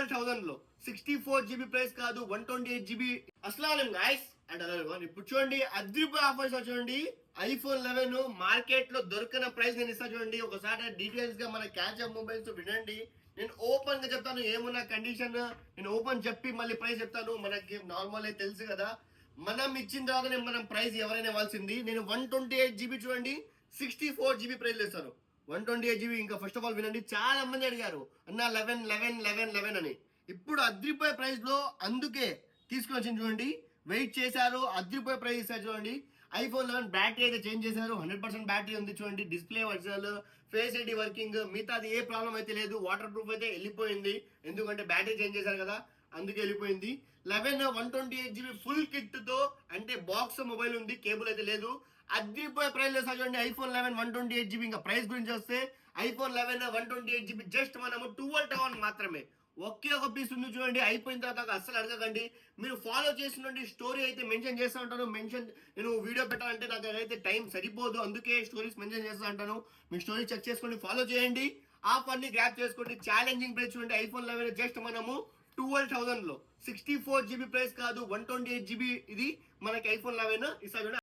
12,000 లో 64 GB price కాదు, 128 GB. అస్సలం గైస్ అండ్ హలో. ఇప్పుడు చూడండి అద్రిపోయే ఆఫర్స్ చూడండి. ఐఫోన్ 11 మార్కెట్ లో దొరికిన ప్రైస్ నేను ఇస్తా చూడండి. ఒకసారి డీటెయిల్స్ గా మన క్యాచ్ అప్ మొబైల్స్ వినండి. నేను ఓపెన్ గా చెప్తాను ఏమున్నా కండిషన్, నేను ఓపెన్ చెప్పి మళ్ళీ ప్రైస్ చెప్తాను. మనకి నార్మల్ తెలుసు కదా, మనం ఇచ్చిన తర్వాతనే మనం ప్రైస్ ఎవరైనా ఇవ్వాల్సింది. నేను 128 GB చూడండి, 64 GB ప్రైస్ ఇస్తాను. 128 GB. ఇంకా ఫస్ట్ ఆఫ్ ఆల్ వినండి, చాలా మంది అడిగారు అన్న 11 11 11 11 అని. ఇప్పుడు అద్రిపోయే ప్రైస్ లో అందుకే తీసుకుని వచ్చింది చూడండి. వెయిట్ చేశారు, అద్రిపోయే ప్రైస్ ఇస్తారు చూడండి. ఐఫోన్ 11 బ్యాటరీ అయితే చేంజ్ చేశారు, 100% బ్యాటరీ ఉంది చూడండి. Display original, face ID working, మిగతాది ఏ ప్రాబ్లం అయితే లేదు. వాటర్ ప్రూఫ్ అయితే వెళ్ళిపోయింది, ఎందుకంటే బ్యాటరీ చేంజ్ చేశారు కదా, అందుకే వెళ్ళిపోయింది. 11 128 GB ఫుల్ కిట్ తో, అంటే బాక్స్ మొబైల్ ఉంది, కేబుల్ అయితే లేదు. అద్రిపోయే ప్రైస్ లో చూడండి. IPhone 11 128 GB. ఇంకా ప్రైస్ గురించి వస్తే ఐఫోన్ 11 128 GB జస్ట్ మనము 12,000 మాత్రమే. ఒకే ఒక పీస్ ఉంది చూడండి. అయిపోయిన తర్వాత అస్సలు అడగకండి. మీరు ఫాలో చేస్తుండండి. స్టోరీ అయితే మెన్షన్ చేస్తూ ఉంటాను. నేను వీడియో పెట్టాలంటే నాకు అయితే టైం సరిపోదు, అందుకే స్టోరీస్ మెన్షన్ చేస్తూ ఉంటాను. మీ స్టోరీ చెక్ చేసుకోండి, ఫాలో చేయండి, ఆఫర్ ని గ్రాప్ చేసుకోండి. ఛాలెంజింగ్ ప్రైస్ చూడండి. ఐఫోన్ 11 జస్ట్ మనము 12,000 లో 64 GB ప్రైస్ కాదు, 128 GB. ఇది మనకి ఐఫోన్ 11 ఇస్తా చూడండి.